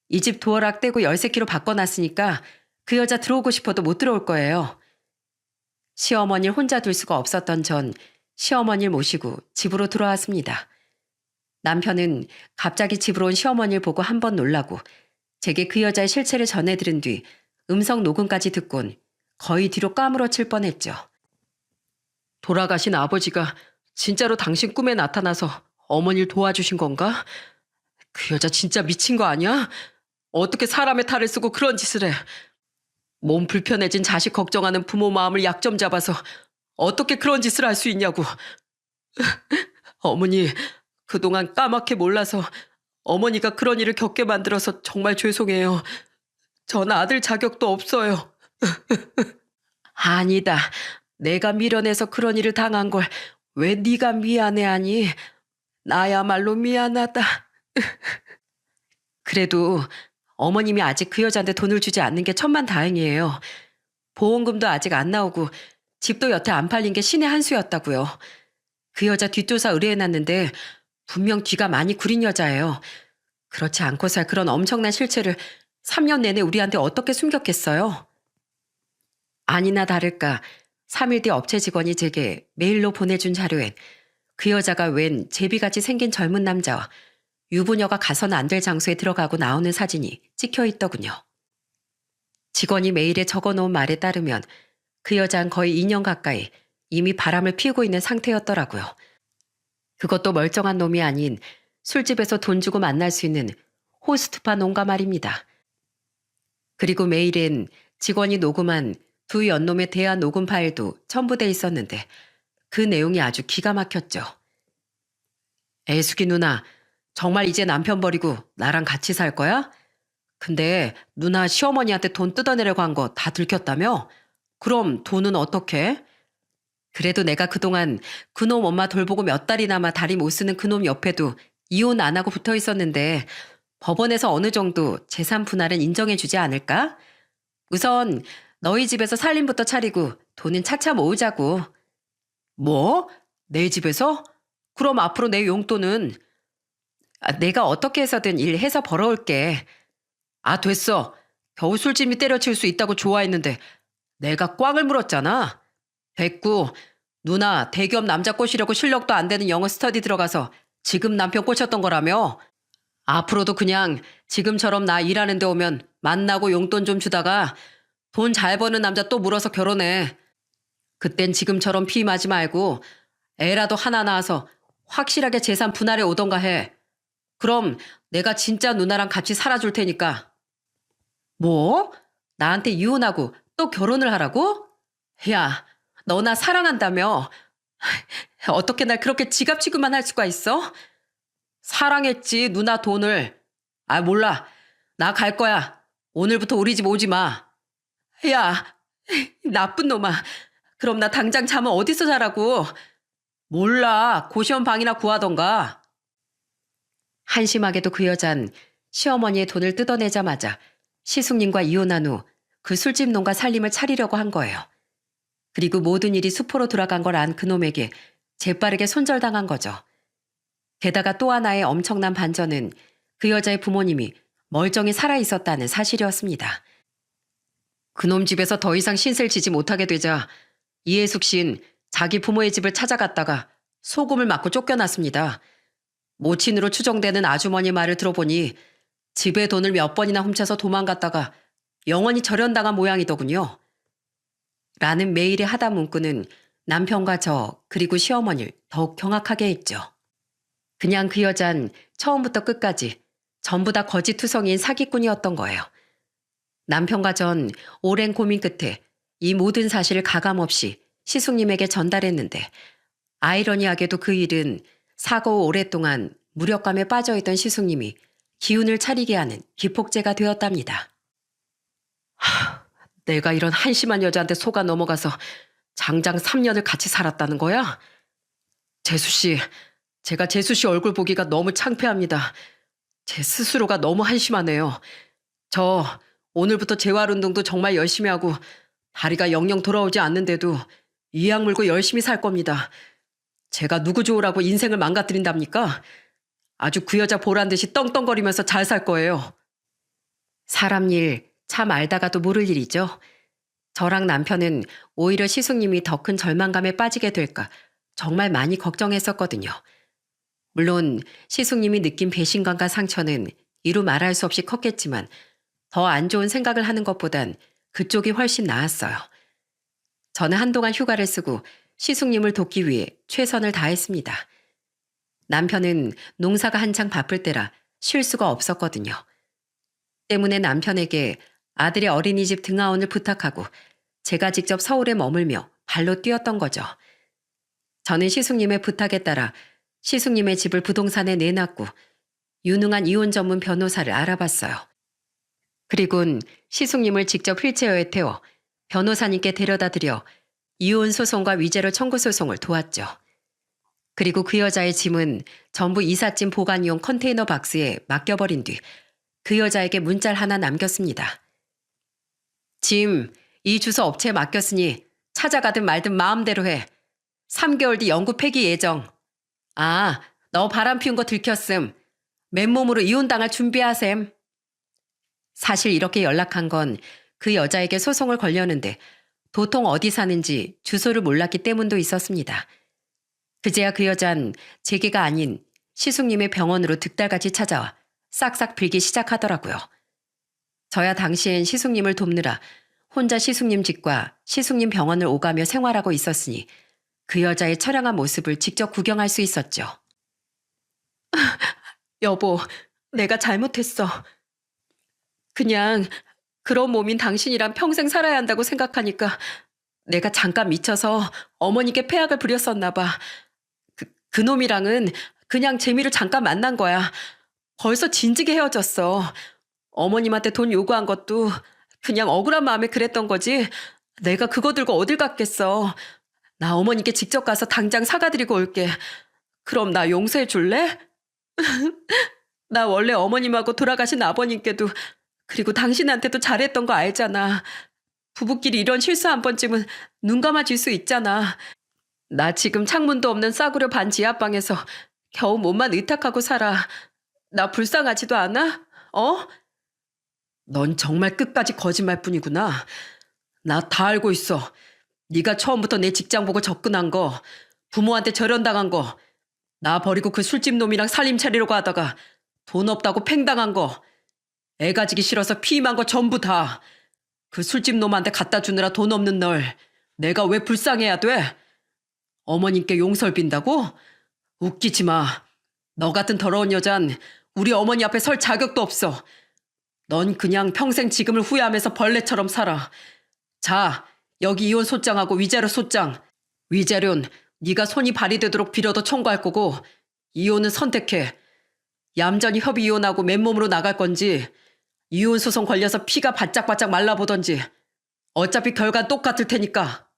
이 집 도어락 떼고 열쇠키로 바꿔놨으니까 그 여자 들어오고 싶어도 못 들어올 거예요. 시어머니를 혼자 둘 수가 없었던 전 시어머니를 모시고 집으로 들어왔습니다. 남편은 갑자기 집으로 온 시어머니를 보고 한 번 놀라고 제게 그 여자의 실체를 전해들은 뒤 음성 녹음까지 듣곤 거의 뒤로 까무러칠 뻔했죠. 돌아가신 아버지가 진짜로 당신 꿈에 나타나서 어머니를 도와주신 건가? 그 여자 진짜 미친 거 아니야? 어떻게 사람의 탈을 쓰고 그런 짓을 해? 몸 불편해진 자식 걱정하는 부모 마음을 약점 잡아서 어떻게 그런 짓을 할 수 있냐고. 어머니, 그동안 까맣게 몰라서 어머니가 그런 일을 겪게 만들어서 정말 죄송해요. 전 아들 자격도 없어요. 아니다. 내가 밀어내서 그런 일을 당한 걸 왜 네가 미안해하니? 나야말로 미안하다. 그래도 어머님이 아직 그 여자한테 돈을 주지 않는 게 천만다행이에요. 보험금도 아직 안 나오고 집도 여태 안 팔린 게 신의 한 수였다고요. 그 여자 뒷조사 의뢰해놨는데 분명 뒤가 많이 구린 여자예요. 그렇지 않고서 그런 엄청난 실체를 3년 내내 우리한테 어떻게 숨겼겠어요? 아니나 다를까 3일 뒤 업체 직원이 제게 메일로 보내준 자료엔 그 여자가 웬 제비같이 생긴 젊은 남자와 유부녀가 가서는 안 될 장소에 들어가고 나오는 사진이 찍혀 있더군요. 직원이 메일에 적어놓은 말에 따르면 그 여자는 거의 2년 가까이 이미 바람을 피우고 있는 상태였더라고요. 그것도 멀쩡한 놈이 아닌 술집에서 돈 주고 만날 수 있는 호스트파 농가 말입니다. 그리고 메일엔 직원이 녹음한 두 연놈의 대화 녹음 파일도 첨부돼 있었는데 그 내용이 아주 기가 막혔죠. 애숙이 누나, 정말 이제 남편 버리고 나랑 같이 살 거야? 근데 누나 시어머니한테 돈 뜯어내려고 한 거 다 들켰다며? 그럼 돈은 어떻게? 그래도 내가 그동안 그놈 엄마 돌보고 몇 달이나마 다리 못 쓰는 그놈 옆에도 이혼 안 하고 붙어 있었는데 법원에서 어느 정도 재산 분할은 인정해 주지 않을까? 우선 너희 집에서 살림부터 차리고 돈은 차차 모으자고. 뭐? 내 집에서? 그럼 앞으로 내 용돈은? 내가 어떻게 해서든 일해서 벌어올게. 됐어. 겨우 술집이 때려칠 수 있다고 좋아했는데 내가 꽝을 물었잖아. 됐고, 누나 대기업 남자 꼬시려고 실력도 안 되는 영어 스터디 들어가서 지금 남편 꼬셨던 거라며? 앞으로도 그냥 지금처럼 나 일하는 데 오면 만나고 용돈 좀 주다가 돈 잘 버는 남자 또 물어서 결혼해. 그땐 지금처럼 피임하지 말고 애라도 하나 낳아서 확실하게 재산 분할해 오던가 해. 그럼 내가 진짜 누나랑 같이 살아줄 테니까. 뭐? 나한테 이혼하고 또 결혼을 하라고? 야, 너 나 사랑한다며? 어떻게 날 그렇게 지갑 취급만 할 수가 있어? 사랑했지, 누나 돈을. 몰라. 나 갈 거야. 오늘부터 우리 집 오지 마. 야, 나쁜 놈아. 그럼 나 당장 잠은 어디서 자라고? 몰라. 고시원 방이나 구하던가. 한심하게도 그 여잔 시어머니의 돈을 뜯어내자마자 시숙님과 이혼한 후 그 술집 농가 살림을 차리려고 한 거예요. 그리고 모든 일이 수포로 돌아간 걸 안 그놈에게 재빠르게 손절당한 거죠. 게다가 또 하나의 엄청난 반전은 그 여자의 부모님이 멀쩡히 살아있었다는 사실이었습니다. 그놈 집에서 더 이상 신세를 지지 못하게 되자 이해숙 씨는 자기 부모의 집을 찾아갔다가 소금을 맞고 쫓겨났습니다. 모친으로 추정되는 아주머니 말을 들어보니 집에 돈을 몇 번이나 훔쳐서 도망갔다가 영원히 절연당한 모양이더군요. 라는 메일의 하다 문구는 남편과 저 그리고 시어머니를 더욱 경악하게 했죠. 그냥 그 여잔 처음부터 끝까지 전부 다 거짓투성이인 사기꾼이었던 거예요. 남편과 전 오랜 고민 끝에 이 모든 사실을 가감없이 시숙님에게 전달했는데 아이러니하게도 그 일은 사고 후 오랫동안 무력감에 빠져있던 시숙님이 기운을 차리게 하는 기폭제가 되었답니다. 내가 이런 한심한 여자한테 속아 넘어가서 장장 3년을 같이 살았다는 거야? 재수씨, 제가 재수씨 얼굴 보기가 너무 창피합니다. 제 스스로가 너무 한심하네요. 저 오늘부터 재활운동도 정말 열심히 하고 다리가 영영 돌아오지 않는데도 이악 물고 열심히 살 겁니다. 제가 누구 좋으라고 인생을 망가뜨린답니까? 아주 그 여자 보란 듯이 떵떵거리면서 잘 살 거예요. 사람 일 참 알다가도 모를 일이죠. 저랑 남편은 오히려 시숙님이 더 큰 절망감에 빠지게 될까 정말 많이 걱정했었거든요. 물론 시숙님이 느낀 배신감과 상처는 이루 말할 수 없이 컸겠지만 더 안 좋은 생각을 하는 것보단 그쪽이 훨씬 나았어요. 저는 한동안 휴가를 쓰고 시숙님을 돕기 위해 최선을 다했습니다. 남편은 농사가 한창 바쁠 때라 쉴 수가 없었거든요. 때문에 남편에게 아들의 어린이집 등하원을 부탁하고 제가 직접 서울에 머물며 발로 뛰었던 거죠. 저는 시숙님의 부탁에 따라 시숙님의 집을 부동산에 내놨고 유능한 이혼 전문 변호사를 알아봤어요. 그리곤 시숙님을 직접 휠체어에 태워 변호사님께 데려다 드려 이혼 소송과 위자료 청구 소송을 도왔죠. 그리고 그 여자의 짐은 전부 이삿짐 보관용 컨테이너 박스에 맡겨버린 뒤 그 여자에게 문자를 하나 남겼습니다. 짐, 이 주소 업체에 맡겼으니 찾아가든 말든 마음대로 해. 3개월 뒤 영구 폐기 예정. 아, 너 바람 피운 거 들켰음. 맨몸으로 이혼당할 준비하셈. 사실 이렇게 연락한 건 그 여자에게 소송을 걸려는데 도통 어디 사는지 주소를 몰랐기 때문도 있었습니다. 그제야 그 여잔 제게가 아닌 시숙님의 병원으로 득달같이 찾아와 싹싹 빌기 시작하더라고요. 저야 당시엔 시숙님을 돕느라 혼자 시숙님 집과 시숙님 병원을 오가며 생활하고 있었으니 그 여자의 처량한 모습을 직접 구경할 수 있었죠. 여보, 내가 잘못했어. 그냥 그런 몸인 당신이랑 평생 살아야 한다고 생각하니까 내가 잠깐 미쳐서 어머니께 폐악을 부렸었나 봐. 그놈이랑은 그냥 재미로 잠깐 만난 거야. 벌써 진지게 헤어졌어. 어머님한테 돈 요구한 것도 그냥 억울한 마음에 그랬던 거지. 내가 그거 들고 어딜 갔겠어. 나 어머니께 직접 가서 당장 사과드리고 올게. 그럼 나 용서해 줄래? 나 원래 어머님하고 돌아가신 아버님께도 그리고 당신한테도 잘했던 거 알잖아. 부부끼리 이런 실수 한 번쯤은 눈 감아줄 수 있잖아. 나 지금 창문도 없는 싸구려 반 지하방에서 겨우 몸만 의탁하고 살아. 나 불쌍하지도 않아? 어? 넌 정말 끝까지 거짓말뿐이구나. 나 다 알고 있어. 네가 처음부터 내 직장 보고 접근한 거, 부모한테 절연당한 거, 나 버리고 그 술집 놈이랑 살림 차리려고 하다가 돈 없다고 팽당한 거, 애 가지기 싫어서 피임한 거 전부 다. 그 술집 놈한테 갖다 주느라 돈 없는 널 내가 왜 불쌍해야 돼? 어머님께 용서를 빈다고? 웃기지 마. 너 같은 더러운 여잔 우리 어머니 앞에 설 자격도 없어. 넌 그냥 평생 지금을 후회하면서 벌레처럼 살아. 자, 여기 이혼 소장하고 위자료 소장. 위자료는 네가 손이 발휘되도록 빌어도 청구할 거고 이혼은 선택해. 얌전히 협의 이혼하고 맨몸으로 나갈 건지 이혼 소송 걸려서 피가 바짝바짝 말라보던지 어차피 결과는 똑같을 테니까.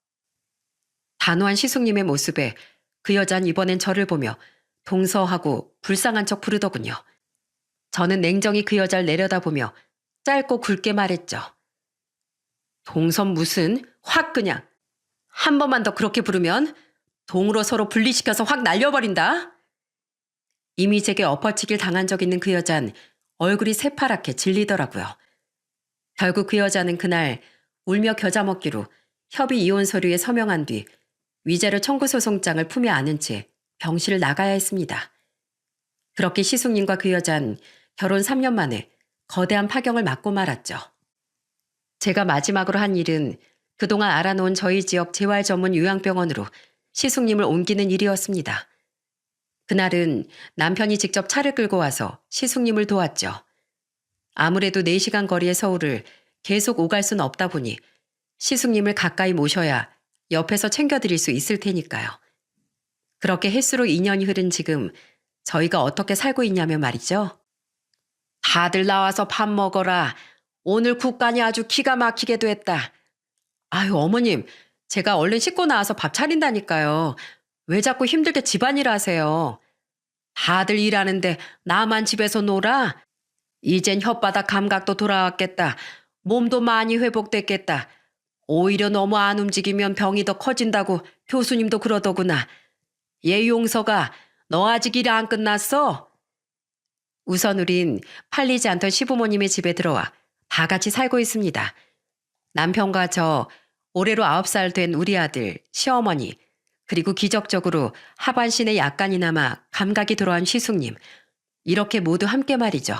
단호한 시숙님의 모습에 그 여잔 이번엔 저를 보며 동서하고 불쌍한 척 부르더군요. 저는 냉정히 그 여자를 내려다보며 짧고 굵게 말했죠. 동선 무슨? 확 그냥. 한 번만 더 그렇게 부르면 동으로 서로 분리시켜서 확 날려버린다. 이미 제게 엎어치길 당한 적 있는 그 여잔 얼굴이 새파랗게 질리더라고요. 결국 그 여자는 그날 울며 겨자 먹기로 협의 이혼 서류에 서명한 뒤 위자료 청구 소송장을 품에 안은 채 병실을 나가야 했습니다. 그렇게 시숙님과 그 여잔 결혼 3년 만에 거대한 파경을 맞고 말았죠. 제가 마지막으로 한 일은 그동안 알아놓은 저희 지역 재활 전문 요양병원으로 시숙님을 옮기는 일이었습니다. 그날은 남편이 직접 차를 끌고 와서 시숙님을 도왔죠. 아무래도 4시간 거리의 서울을 계속 오갈 순 없다 보니 시숙님을 가까이 모셔야 옆에서 챙겨드릴 수 있을 테니까요. 그렇게 햇수로 2년이 흐른 지금 저희가 어떻게 살고 있냐면 말이죠. 다들 나와서 밥 먹어라. 오늘 국간이 아주 기가 막히게 됐다. 아유, 어머님, 제가 얼른 씻고 나와서 밥 차린다니까요. 왜 자꾸 힘들게 집안일 하세요? 다들 일하는데 나만 집에서 놀아? 이젠 혓바닥 감각도 돌아왔겠다. 몸도 많이 회복됐겠다. 오히려 너무 안 움직이면 병이 더 커진다고 교수님도 그러더구나. 얘 용서가, 너 아직 일 안 끝났어? 우선 우린 팔리지 않던 시부모님의 집에 들어와 다 같이 살고 있습니다. 남편과 저, 올해로 9살 된 우리 아들, 시어머니, 그리고 기적적으로 하반신에 약간이나마 감각이 돌아온 시숙님, 이렇게 모두 함께 말이죠.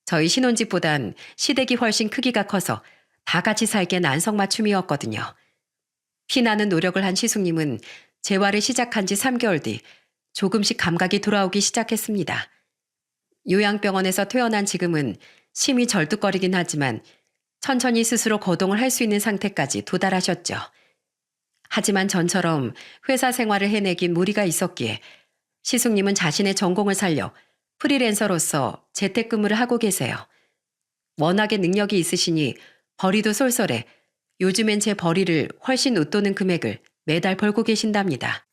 저희 신혼집보단 시댁이 훨씬 크기가 커서 다 같이 살기엔 안성맞춤이었거든요. 피나는 노력을 한 시숙님은 재활을 시작한 지 3개월 뒤 조금씩 감각이 돌아오기 시작했습니다. 요양병원에서 퇴원한 지금은 심히 절뚝거리긴 하지만 천천히 스스로 거동을 할 수 있는 상태까지 도달하셨죠. 하지만 전처럼 회사 생활을 해내긴 무리가 있었기에 시숙님은 자신의 전공을 살려 프리랜서로서 재택근무를 하고 계세요. 워낙에 능력이 있으시니 벌이도 쏠쏠해 요즘엔 제 벌이를 훨씬 웃도는 금액을 매달 벌고 계신답니다.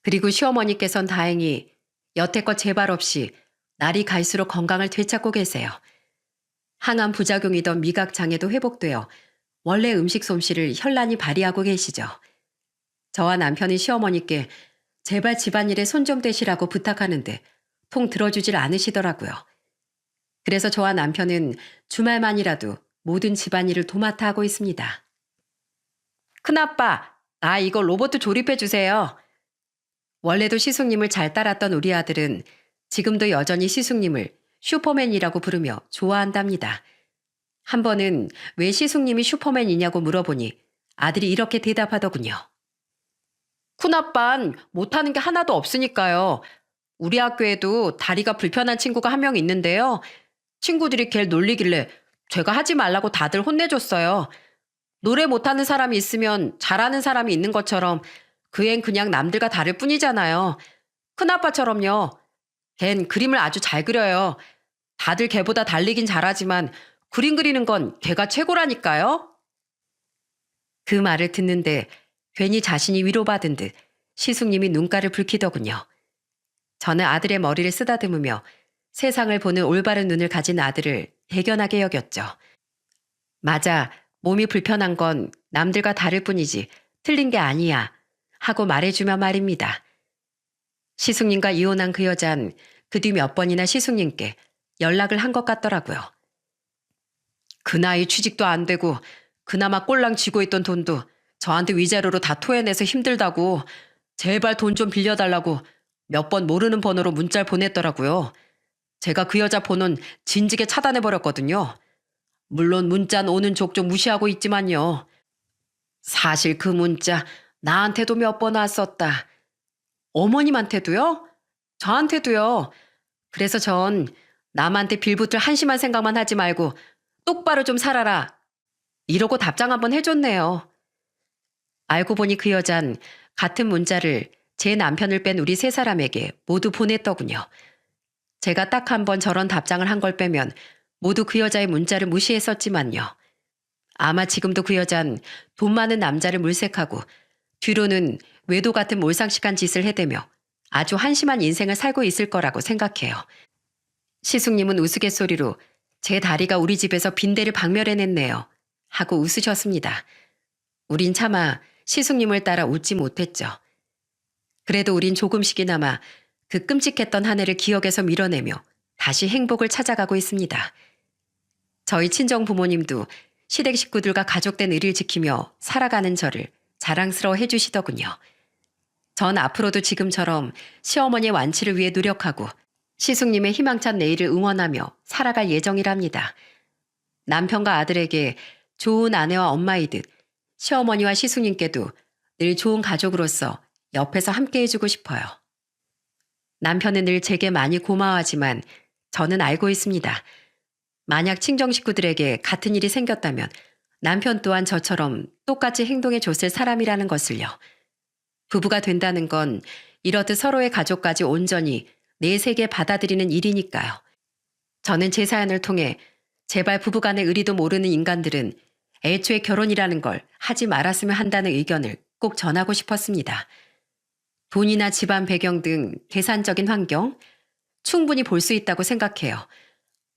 그리고 시어머니께선 다행히 여태껏 재발 없이 날이 갈수록 건강을 되찾고 계세요. 항암 부작용이던 미각 장애도 회복되어 원래 음식 솜씨를 현란히 발휘하고 계시죠. 저와 남편이 시어머니께 제발 집안일에 손 좀 대시라고 부탁하는데 통 들어주질 않으시더라고요. 그래서 저와 남편은 주말만이라도 모든 집안일을 도맡아 하고 있습니다. 큰아빠, 나 이거 로봇 조립해 주세요. 원래도 시숙님을 잘 따랐던 우리 아들은 지금도 여전히 시숙님을 슈퍼맨이라고 부르며 좋아한답니다. 한 번은 왜 시숙님이 슈퍼맨이냐고 물어보니 아들이 이렇게 대답하더군요. 큰아빤 못하는 게 하나도 없으니까요. 우리 학교에도 다리가 불편한 친구가 한 명 있는데요. 친구들이 걔를 놀리길래 제가 하지 말라고 다들 혼내줬어요. 노래 못하는 사람이 있으면 잘하는 사람이 있는 것처럼 그 앤 그냥 남들과 다를 뿐이잖아요. 큰아빠처럼요. 걘 그림을 아주 잘 그려요. 다들 걔보다 달리긴 잘하지만 그림 그리는 건 걔가 최고라니까요. 그 말을 듣는데 괜히 자신이 위로받은 듯 시숙님이 눈가를 붉히더군요. 저는 아들의 머리를 쓰다듬으며 세상을 보는 올바른 눈을 가진 아들을 대견하게 여겼죠. 맞아, 몸이 불편한 건 남들과 다를 뿐이지 틀린 게 아니야 하고 말해주며 말입니다. 시숙님과 이혼한 그 여잔 그 뒤 몇 번이나 시숙님께 연락을 한 것 같더라고요. 그 나이 취직도 안 되고 그나마 꼴랑 쥐고 있던 돈도 저한테 위자료로 다 토해내서 힘들다고 제발 돈 좀 빌려달라고 몇 번 모르는 번호로 문자를 보냈더라고요. 제가 그 여자 번호는 진즉에 차단해버렸거든요. 물론 문자는 오는 족족 무시하고 있지만요. 사실 그 문자 나한테도 몇 번 왔었다. 어머님한테도요? 저한테도요. 그래서 전 남한테 빌붙을 한심한 생각만 하지 말고 똑바로 좀 살아라. 이러고 답장 한번 해줬네요. 알고 보니 그 여잔 같은 문자를 제 남편을 뺀 우리 3사람에게 모두 보냈더군요. 제가 딱 한 번 저런 답장을 한 걸 빼면 모두 그 여자의 문자를 무시했었지만요. 아마 지금도 그 여잔 돈 많은 남자를 물색하고 뒤로는 외도 같은 몰상식한 짓을 해대며 아주 한심한 인생을 살고 있을 거라고 생각해요. 시숙님은 우스갯소리로 제 다리가 우리 집에서 빈대를 박멸해냈네요 하고 웃으셨습니다. 우린 차마 시숙님을 따라 웃지 못했죠. 그래도 우린 조금씩이나마 그 끔찍했던 한 해를 기억에서 밀어내며 다시 행복을 찾아가고 있습니다. 저희 친정 부모님도 시댁 식구들과 가족된 의리를 지키며 살아가는 저를 자랑스러워 해주시더군요. 전 앞으로도 지금처럼 시어머니의 완치를 위해 노력하고 시숙님의 희망찬 내일을 응원하며 살아갈 예정이랍니다. 남편과 아들에게 좋은 아내와 엄마이듯 시어머니와 시숙님께도 늘 좋은 가족으로서 옆에서 함께 해주고 싶어요. 남편은 늘 제게 많이 고마워하지만 저는 알고 있습니다. 만약 친정 식구들에게 같은 일이 생겼다면 남편 또한 저처럼 똑같이 행동해 줬을 사람이라는 것을요. 부부가 된다는 건 이렇듯 서로의 가족까지 온전히 내 세계에 받아들이는 일이니까요. 저는 제 사연을 통해 제발 부부간의 의리도 모르는 인간들은 애초에 결혼이라는 걸 하지 말았으면 한다는 의견을 꼭 전하고 싶었습니다. 돈이나 집안 배경 등 계산적인 환경, 충분히 볼 수 있다고 생각해요.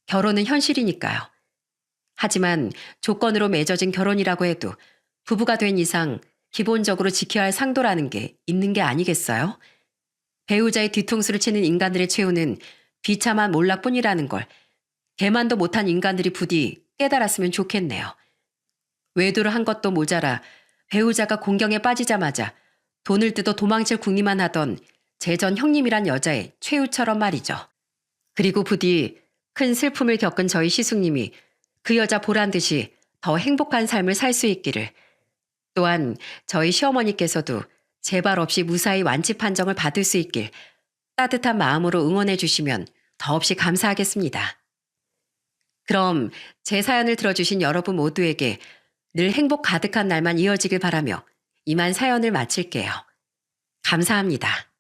결혼은 현실이니까요. 하지만 조건으로 맺어진 결혼이라고 해도 부부가 된 이상 기본적으로 지켜야 할 상도라는 게 있는 게 아니겠어요? 배우자의 뒤통수를 치는 인간들의 최후는 비참한 몰락뿐이라는 걸 개만도 못한 인간들이 부디 깨달았으면 좋겠네요. 외도를 한 것도 모자라 배우자가 공경에 빠지자마자 돈을 뜯어 도망칠 궁리만 하던 제 전 형님이란 여자의 최후처럼 말이죠. 그리고 부디 큰 슬픔을 겪은 저희 시숙님이 그 여자 보란 듯이 더 행복한 삶을 살 수 있기를, 또한 저희 시어머니께서도 재발 없이 무사히 완치 판정을 받을 수 있길 따뜻한 마음으로 응원해 주시면 더없이 감사하겠습니다. 그럼 제 사연을 들어주신 여러분 모두에게 늘 행복 가득한 날만 이어지길 바라며 이만 사연을 마칠게요. 감사합니다.